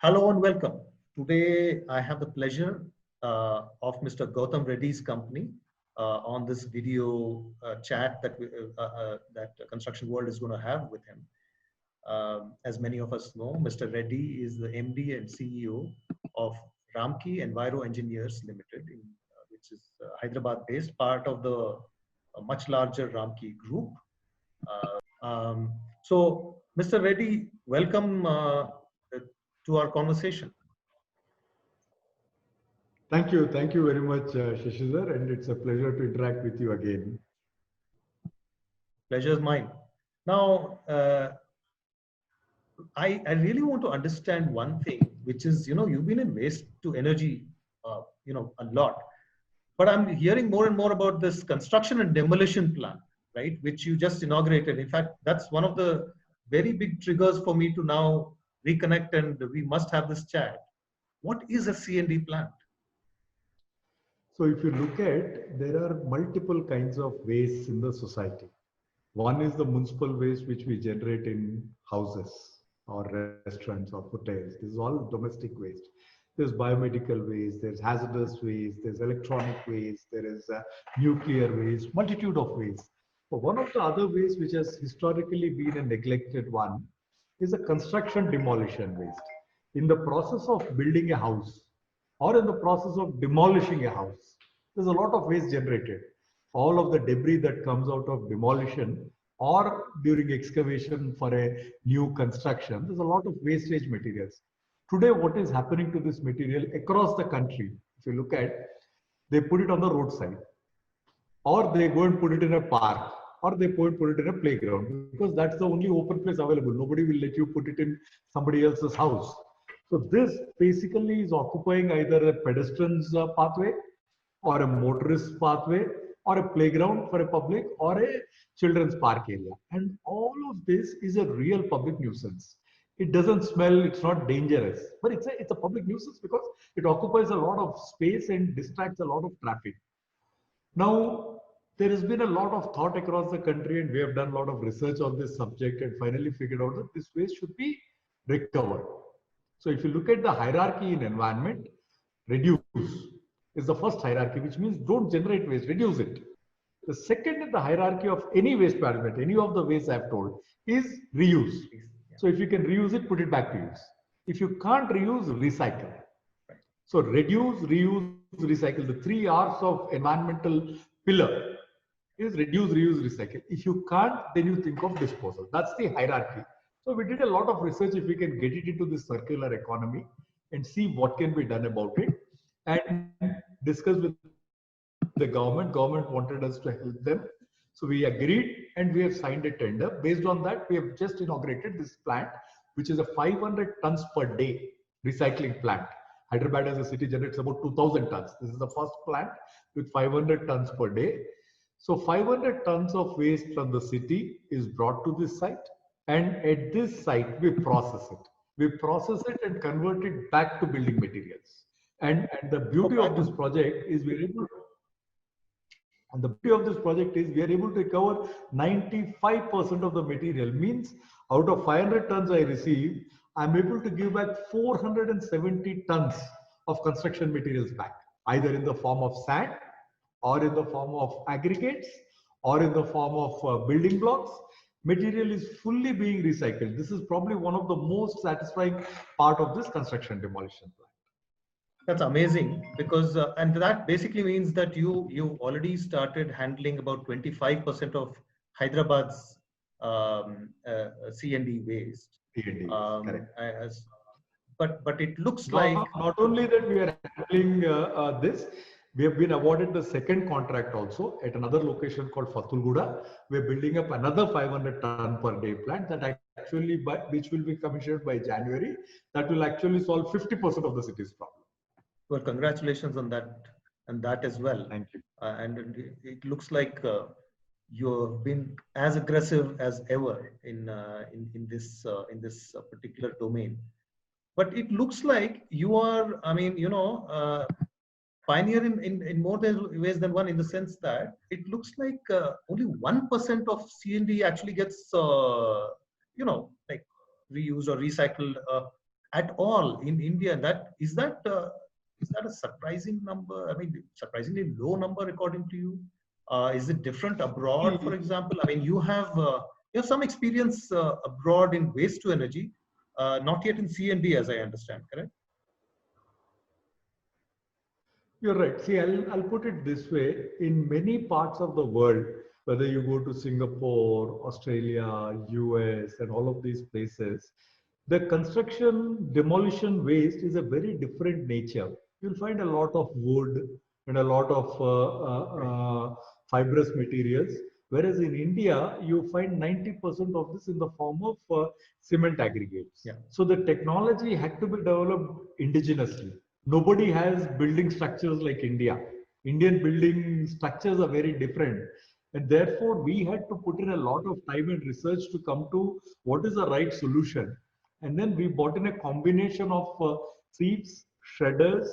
Hello and welcome. Today, I have the pleasure of Mr. Gautam Reddy's company on this video chat that Construction World is going to have with him. As many of us know, Mr. Reddy is the MD and CEO of Ramki Enviro Engineers Limited, which is Hyderabad-based, part of the much larger Ramki group. So, Mr. Reddy, welcome to our conversation. Thank you. Thank you very much, Shashidhar, and it's a pleasure to interact with you again. Pleasure is mine. Now, I really want to understand one thing, which is, you've been in waste to energy, a lot. But I'm hearing more and more about this construction and demolition plan, right, which you just inaugurated. In fact, that's one of the very big triggers for me to now reconnect, and we must have this chat. What is a C&D plant? So if you look at, there are multiple kinds of waste in the society. One is the municipal waste, which we generate in houses or restaurants or hotels. This is all domestic waste. There's biomedical waste, there's hazardous waste, there's electronic waste, there is nuclear waste, multitude of waste. But one of the other waste which has historically been a neglected one is a construction demolition waste. In the process of building a house or in the process of demolishing a house, there's a lot of waste generated. All of the debris that comes out of demolition or during excavation for a new construction, there's a lot of wastage materials. Today, what is happening to this material across the country? If you look at, they put it on the roadside, or they go and put it in a park, or they go and put it in a playground, because that's the only open place available. Nobody will let you put it in somebody else's house. So this basically is occupying either a pedestrian's pathway, or a motorist pathway, or a playground for a public, or a children's park area. And all of this is a real public nuisance. It doesn't smell, it's not dangerous, but it's a public nuisance because it occupies a lot of space and distracts a lot of traffic. Now, there has been a lot of thought across the country, and we have done a lot of research on this subject and finally figured out that this waste should be recovered. So if you look at the hierarchy in environment, reduce is the first hierarchy, which means don't generate waste, reduce it. The second in the hierarchy of any waste management, any of the waste I've told, is reuse. So if you can reuse it, put it back to use. If you can't reuse, recycle. So reduce, reuse, recycle. The 3 R's of environmental pillar is reduce, reuse, recycle. If you can't, then you think of disposal. That's the hierarchy. So we did a lot of research if we can get it into this circular economy and see what can be done about it, and discuss with the government. Government wanted us to help them. So we agreed and we have signed a tender. Based on that, we have just inaugurated this plant, which is a 500 tons per day recycling plant. Hyderabad as a city generates about 2000 tons. This is the first plant with 500 tons per day. So 500 tons of waste from the city is brought to this site. And at this site, we process it. We process it and convert it back to building materials. And the beauty of this project is we're able to, and the beauty of this project is we are able to recover 95% of the material. Means out of 500 tons I receive, I'm able to give back 470 tons of construction materials back, either in the form of sand, or in the form of aggregates, or in the form of building blocks. Material is fully being recycled. This is probably one of the most satisfying part of this construction demolition plan. That's amazing, because and that basically means that you've already started handling about 25% of Hyderabad's C&D waste. C&D, correct. But it looks like not only that we are handling this, we have been awarded the second contract also at another location called Fatulguda. We are building up another 500 ton per day plant that actually, which will be commissioned by January. That will actually solve 50% of the city's problem. Well, congratulations on that and that as well. Thank you. And it looks like you've been as aggressive as ever in this particular domain. But it looks like you are, pioneer in more ways than one, in the sense that it looks like only 1% of C&D actually gets, like reused or recycled. at all in India. Is that a surprising number? I mean, surprisingly low number according to you? Is it different abroad, for example? I mean, you have some experience abroad in waste to energy, not yet in C&D, as I understand, correct? You're right. See, I'll put it this way. In many parts of the world, whether you go to Singapore, Australia, US, and all of these places, the construction demolition waste is a very different nature. You'll find a lot of wood and a lot of fibrous materials. Whereas in India, you find 90% of this in the form of cement aggregates. Yeah. So the technology had to be developed indigenously. Nobody has building structures like India. Indian building structures are very different. And therefore, we had to put in a lot of time and research to come to what is the right solution. And then we brought in a combination of sieves, shredders,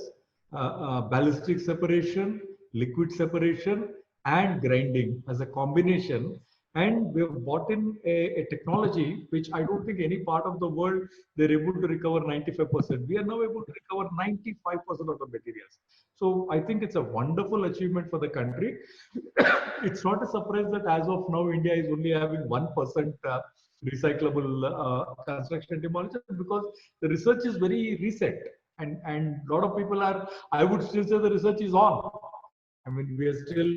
ballistic separation, liquid separation, and grinding as a combination. And we've brought in a technology which I don't think any part of the world they're able to recover 95%. We are now able to recover 95% of the materials. So I think it's a wonderful achievement for the country. It's not a surprise that as of now, India is only having 1% recyclable construction demolition because the research is very recent. And a lot of people are, I would still say the research is on. I mean, we are still,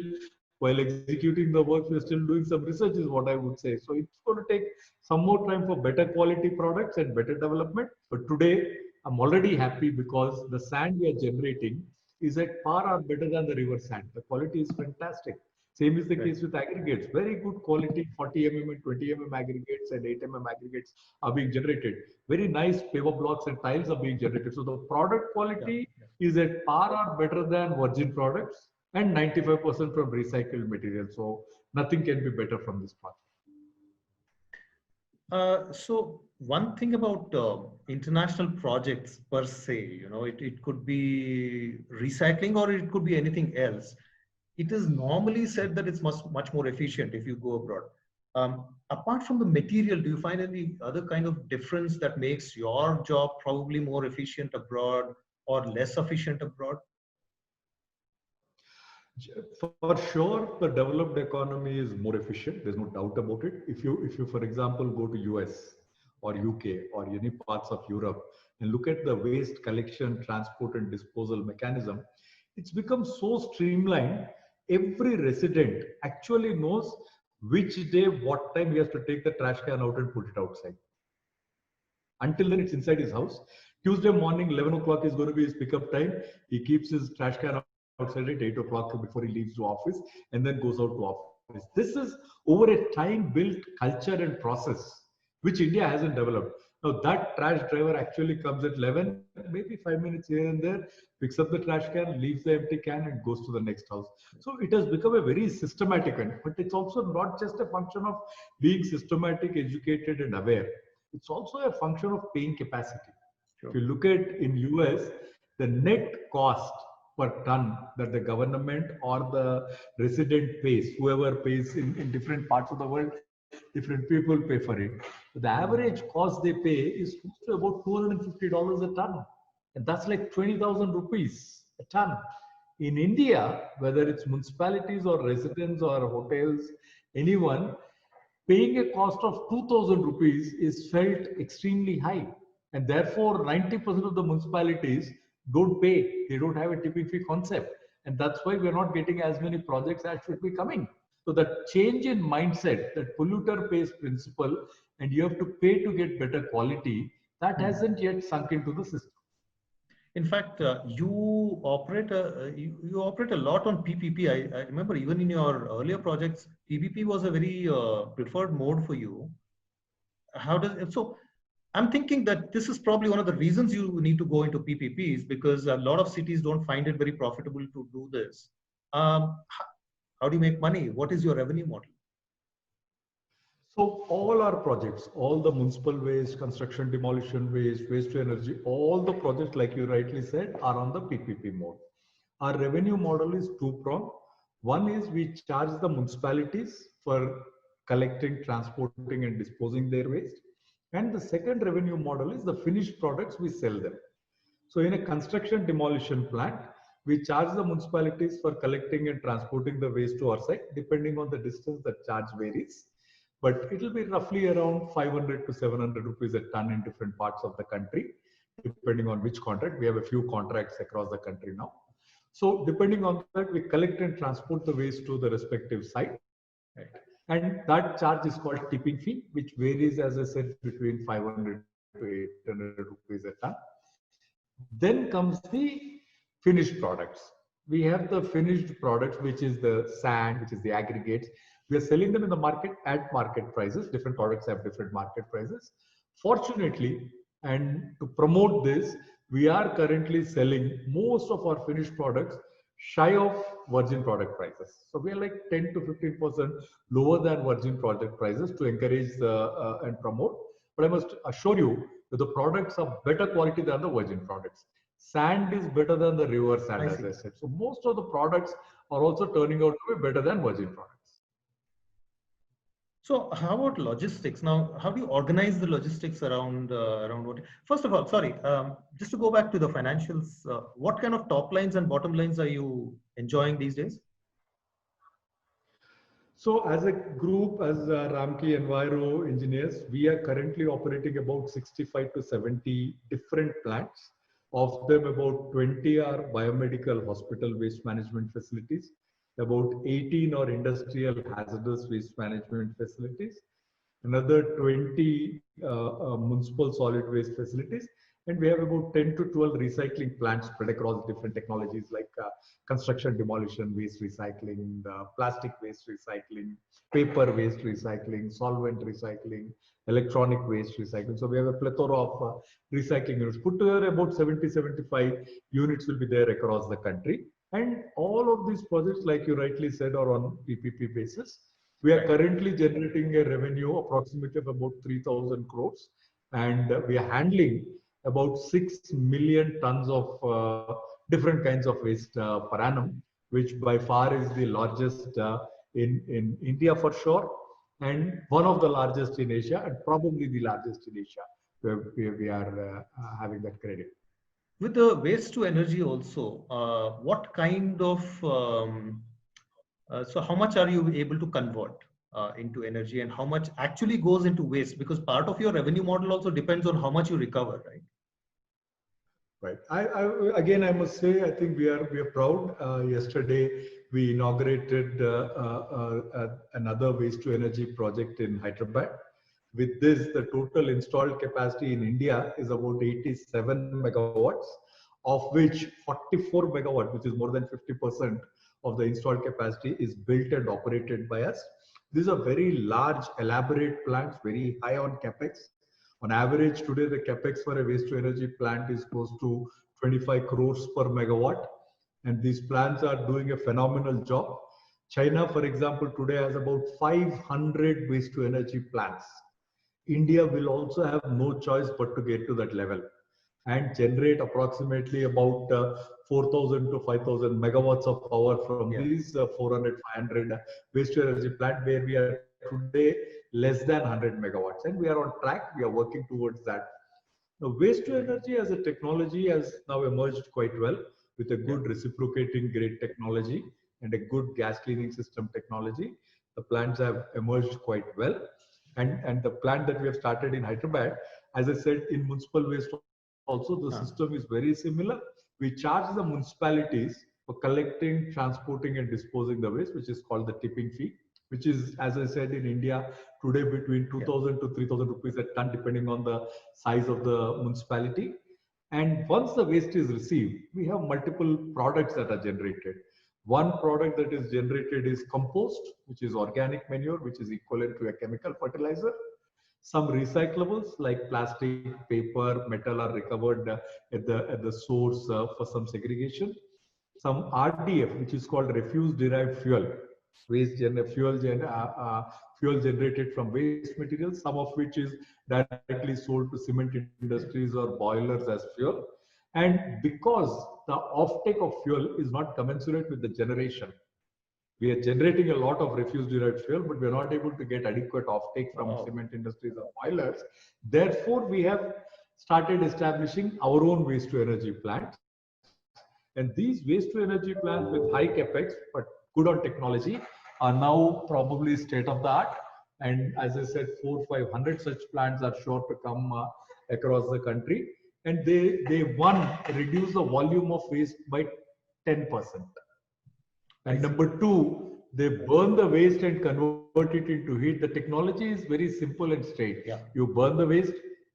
while executing the work, we're still doing some research is what I would say. So it's going to take some more time for better quality products and better development. But today, I'm already happy because the sand we are generating is at par or better than the river sand. The quality is fantastic. Same is the case with aggregates. Very good quality 40 mm and 20 mm aggregates and 8 mm aggregates are being generated. Very nice paver blocks and tiles are being generated. So the product quality is at par or better than virgin products and 95% from recycled material. So nothing can be better from this project. So one thing about international projects per se, you know, it could be recycling or it could be anything else. It is normally said that it's much more efficient if you go abroad. Apart from the material, do you find any other kind of difference that makes your job probably more efficient abroad or less efficient abroad? For sure, the developed economy is more efficient. There's no doubt about it. If you, for example, go to US or UK or any parts of Europe and look at the waste collection, transport, and disposal mechanism, it's become so streamlined. Every resident actually knows which day, what time he has to take the trash can out and put it outside. Until then, it's inside his house. Tuesday morning, 11 o'clock is going to be his pickup time. He keeps his trash can outside at 8 o'clock before he leaves to office and then goes out to office. This is over a time built culture and process, which India hasn't developed. Now that trash driver actually comes at 11, maybe 5 minutes here and there, picks up the trash can, leaves the empty can and goes to the next house. So it has become a very systematic one, but it's also not just a function of being systematic, educated and aware. It's also a function of paying capacity. Sure. If you look at in US, the net cost per ton that the government or the resident pays, whoever pays in different parts of the world, different people pay for it. The average cost they pay is close to about $250 a ton. And that's like 20,000 rupees a ton. In India, whether it's municipalities or residents or hotels, anyone, paying a cost of 2,000 rupees is felt extremely high. And therefore, 90% of the municipalities don't pay. They don't have a tipping fee concept. And that's why we're not getting as many projects as should be coming. So the change in mindset, that polluter pays principle, and you have to pay to get better quality, that hasn't yet sunk into the system. In fact, you operate a lot on PPP. I remember even in your earlier projects, PPP was a very preferred mode for you. How does it, so? I'm thinking that this is probably one of the reasons you need to go into PPPs, because a lot of cities don't find it very profitable to do this. How do you make money? What is your revenue model? So all our projects, all the municipal waste, construction demolition waste, waste to energy, all the projects, like you rightly said, are on the PPP mode. Our revenue model is two-pronged. One is we charge the municipalities for collecting, transporting and disposing their waste. And the second revenue model is the finished products, we sell them. So in a construction demolition plant, we charge the municipalities for collecting and transporting the waste to our site. Depending on the distance, the charge varies. But it will be roughly around 500 to 700 rupees a ton in different parts of the country, depending on which contract. We have a few contracts across the country now. So depending on that, we collect and transport the waste to the respective site. Right. And that charge is called tipping fee, which varies, as I said, between 500 to 800 rupees a ton. Then comes the finished products. We have the finished products, which is the sand, which is the aggregates. We are selling them in the market at market prices. Different products have different market prices. Fortunately, and to promote this, we are currently selling most of our finished products shy of virgin product prices. So we are like 10 to 15% lower than virgin product prices to encourage and promote. But I must assure you that the products are better quality than the virgin products. Sand is better than the river sand, as I said. So most of the products are also turning out to be better than virgin products. So how about logistics? Now, how do you organize the logistics around what? First of all, sorry, just to go back to the financials, what kind of top lines and bottom lines are you enjoying these days? So as a group, as Ramki Enviro engineers, we are currently operating about 65 to 70 different plants. Of them, about 20 are biomedical hospital waste management facilities. About 18 are industrial hazardous waste management facilities. Another 20 municipal solid waste facilities. And we have about 10 to 12 recycling plants spread across different technologies like construction demolition waste recycling, plastic waste recycling, paper waste recycling, solvent recycling, electronic waste recycling. So we have a plethora of recycling units. Put together about 70-75 units will be there across the country. And all of these projects, like you rightly said, are on PPP basis. We are currently generating a revenue approximately of about 3,000 crores. And we are handling about 6 million tons of different kinds of waste per annum, which by far is the largest in India for sure, and one of the largest in Asia, and probably the largest in Asia, where we are having that credit. With the waste to energy also, what kind of, so how much are you able to convert into energy and how much actually goes into waste? Because part of your revenue model also depends on how much you recover, right? Right. Again, I must say, I think we are proud. Yesterday, we inaugurated another waste to energy project in Hyderabad. With this, the total installed capacity in India is about 87 megawatts, of which 44 megawatt, which is more than 50% of the installed capacity, is built and operated by us. These are very large, elaborate plants, very high on capex. On average, today, the capex for a waste to energy plant is close to 25 crores per megawatt. And these plants are doing a phenomenal job. China, for example, today has about 500 waste to energy plants. India will also have no choice but to get to that level and generate approximately about 4,000 to 5,000 megawatts of power from these 400, 500 waste to energy plant, where we are today less than 100 megawatts, and we are on track. We are working towards that. Now, waste to energy as a technology has now emerged quite well with a good reciprocating grade technology and a good gas cleaning system technology. The plants have emerged quite well, and the plant that we have started in Hyderabad, as I said, in municipal waste also the system is very similar. We charge the municipalities for collecting, transporting, and disposing the waste, which is called the tipping fee, which is, as I said, in India today between 2,000 to 3,000 rupees a ton, depending on the size of the municipality. And once the waste is received, we have multiple products that are generated. One product that is generated is compost, which is organic manure, which is equivalent to a chemical fertilizer. Some recyclables like plastic, paper, metal are recovered at the source for some segregation. Some RDF, which is called refuse-derived fuel, fuel generated from waste materials, some of which is directly sold to cement industries or boilers as fuel. And because the offtake of fuel is not commensurate with the generation, We are generating a lot of refuse-derived fuel, but we're not able to get adequate offtake from Wow. cement industries or boilers. Therefore, we have started establishing our own waste-to-energy plants. And these waste-to-energy plants with high capex, but good on technology, are now probably state-of-the-art. And as I said, 400-500 such plants are sure to come across the country. And they reduce the volume of waste by 10%. And number two, they burn the waste and convert it into heat. The technology is very simple and straight. Yeah. You burn the waste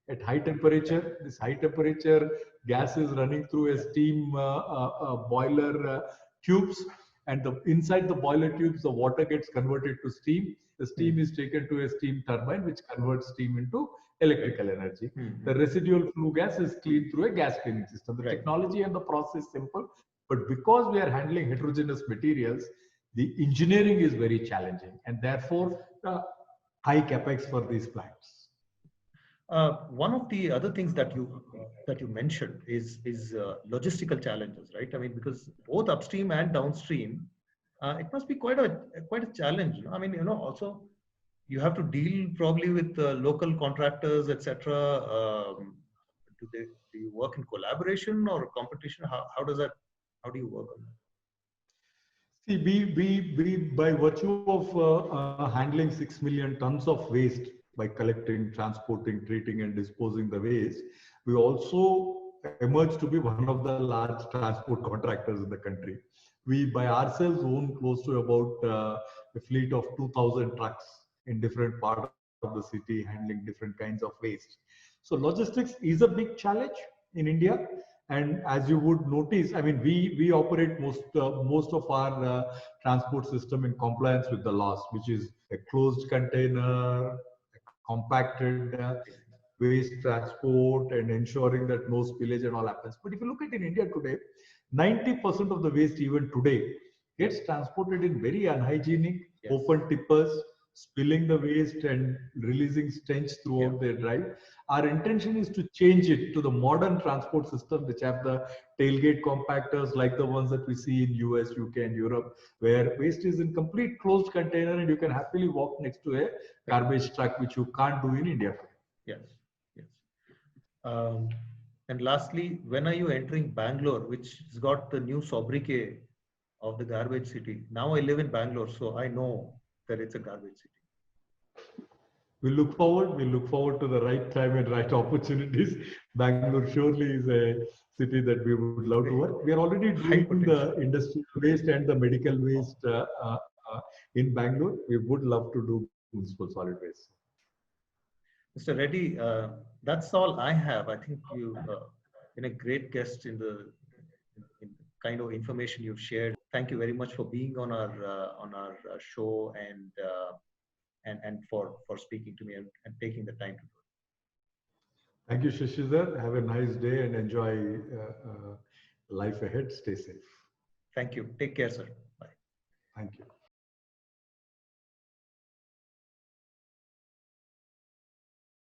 at high temperature. This high temperature gas is running through a steam boiler tubes, and inside the boiler tubes, the water gets converted to steam. The steam is taken to a steam turbine, which converts steam into electrical energy. The residual flue gas is cleaned through a gas cleaning system. The technology and the process is simple, but because we are handling heterogeneous materials, the engineering is very challenging, and therefore high capex for these plants. One of the other things that you mentioned is logistical challenges, right? I mean, because both upstream and downstream, it must be quite a challenge. I mean, also you have to deal probably with local contractors, etc. Do you work in collaboration or competition? How do you work on that? See, we by virtue of handling 6 million tons of waste by collecting, transporting, treating, and disposing the waste, we also emerged to be one of the large transport contractors in the country. We by ourselves own close to about a fleet of 2,000 trucks in different parts of the city handling different kinds of waste. So logistics is a big challenge in India. And as you would notice, I mean, we operate most of our transport system in compliance with the laws, which is a closed container, compacted waste transport, and ensuring that no spillage and all happens. But if you look at in India today, 90% of the waste even today gets transported in very unhygienic, open tippers, spilling the waste and releasing stench throughout their drive. Our intention is to change it to the modern transport system, which have the tailgate compactors like the ones that we see in US, UK, and Europe, where waste is in complete closed container and you can happily walk next to a garbage truck, which you can't do in India. Yes, yes. And lastly, when are you entering Bangalore, which has got the new sobriquet of the garbage city? Now I live in Bangalore, so I know that it's a garbage city. We look forward to the right time and right opportunities. Bangalore surely is a city that we would love to work. We are already doing the industrial waste and the medical waste in Bangalore. We would love to do municipal solid waste. Mr. Reddy, that's all I have. I think you've been a great guest in the kind of information you've shared. Thank you very much for being on our show and for speaking to me and taking the time to do it. Thank you, Shashidhar. Have a nice day and enjoy life ahead. Stay safe. Thank you. Take care, sir. Bye. Thank you.